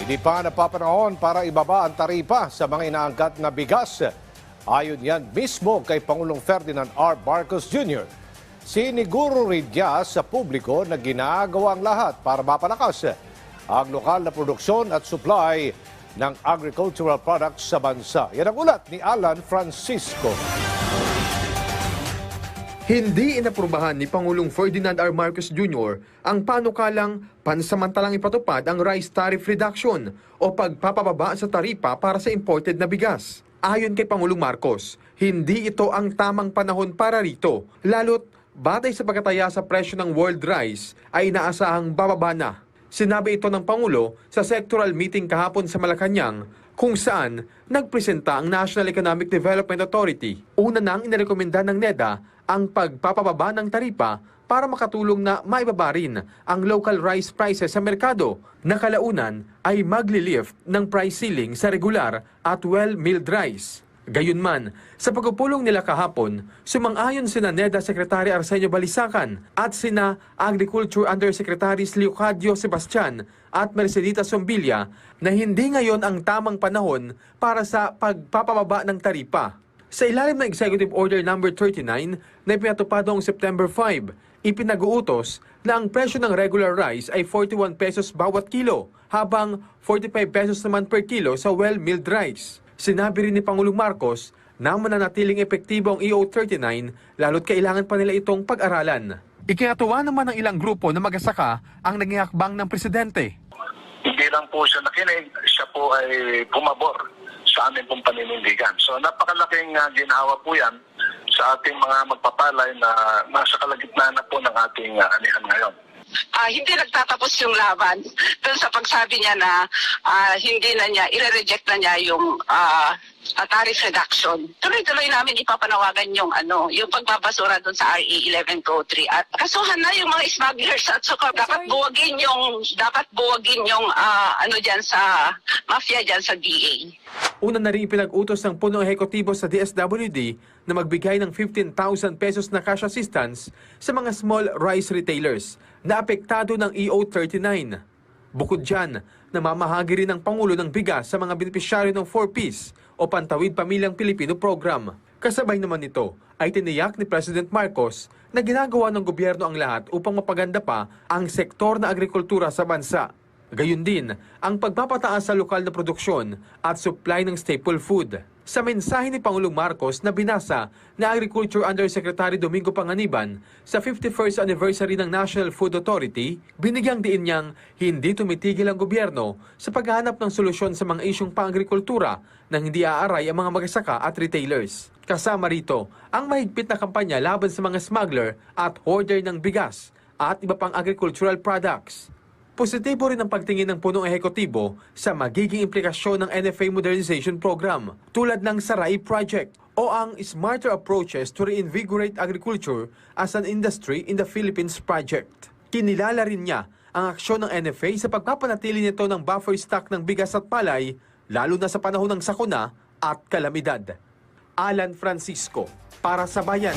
Hindi pa napapanahon para ibaba ang taripa sa mga inaangkat na bigas. Ayon yan mismo kay Pangulong Ferdinand R. Marcos Jr. Siniguro rin niya sa publiko na ginagawa ang lahat para mapalakas ang lokal na produksyon at supply ng agricultural products sa bansa. Yan ang ulat ni Alan Francisco. Hindi inaprubahan ni Pangulong Ferdinand R. Marcos Jr. ang panukalang pansamantalang ipatupad ang rice tariff reduction o pagpapababa sa taripa para sa imported na bigas. Ayon kay Pangulong Marcos, hindi ito ang tamang panahon para rito, lalo't batay sa pagkataya sa presyo ng world rice ay inaasahang bababa na. Sinabi ito ng Pangulo sa sectoral meeting kahapon sa Malacanang kung saan nagpresenta ang National Economic Development Authority. Una nang inirekomenda ng NEDA ang pagpapababa ng taripa para makatulong na maibaba rin ang local rice prices sa merkado na kalaunan ay magli-lift ng price ceiling sa regular at well-milled rice. Gayunman, sa pagpupulong nila kahapon, sumang-ayon sina NEDA Secretary Arsenio Balisacan at sina Agriculture Undersecretaries Leocadio Sebastian at Mercedita Sombilya na hindi ngayon ang tamang panahon para sa pagpapababa ng taripa. Sa ilalim ng Executive Order No. 39 na ipinatupad noong September 5, ipinag-uutos na ang presyo ng regular rice ay 41 pesos bawat kilo, habang 45 pesos naman per kilo sa well-milled rice. Sinabi rin ni Pangulong Marcos na mananatiling epektibo ang EO39 lalo't kailangan pa nila itong pag-aralan. Ikinatuwa naman ng ilang grupo na mag-asaka ang naging hakbang ng presidente. Hindi lang po siya nakinig, siya po ay pumabor sa aming pong paninindigan. So napakalaking ginawa po yan sa ating mga magpapalay na nasa kalagitnaan na po ng ating anihan ngayon. Hindi nagtatapos yung laban dun sa pagsabi niya na hindi na niya, i-reject na niya yung tariff reduction. Tuloy-tuloy namin ipapanawagan yung pagbabasura dun sa RE 1103 at kasuhan na yung mga smugglers at saka dapat buwagin yung diyan sa mafia diyan sa DA. Una na rin pinag-utos ng punong ehekutibo sa DSWD na magbigay ng 15,000 pesos na cash assistance sa mga small rice retailers na apektado ng EO39. Bukod dyan, namamahagi rin ng Pangulo ng bigas sa mga benepisyaryo ng 4Ps o Pantawid Pamilyang Pilipino Program. Kasabay naman nito ay tiniyak ni President Marcos na ginagawa ng gobyerno ang lahat upang mapaganda pa ang sektor na agrikultura sa bansa. Gayun din ang pagpapataas sa lokal na produksyon at supply ng staple food. Sa mensahe ni Pangulong Marcos na binasa na Agriculture Undersecretary Domingo Panganiban sa 51st anniversary ng National Food Authority, binigyang diin niyang hindi tumitigil ang gobyerno sa paghahanap ng solusyon sa mga isyong pang-agrikultura nang hindi aaray ang mga magsasaka at retailers. Kasama rito ang mahigpit na kampanya laban sa mga smuggler at hoarder ng bigas at iba pang agricultural products. Positibo rin ang pagtingin ng punong ehekutibo sa magiging implikasyon ng NFA Modernization Program tulad ng Sarai Project o ang Smarter Approaches to Reinvigorate Agriculture as an Industry in the Philippines Project. Kinilala rin niya ang aksyon ng NFA sa pagpapanatili nito ng buffer stock ng bigas at palay lalo na sa panahon ng sakuna at kalamidad. Alan Francisco, para sa Bayan.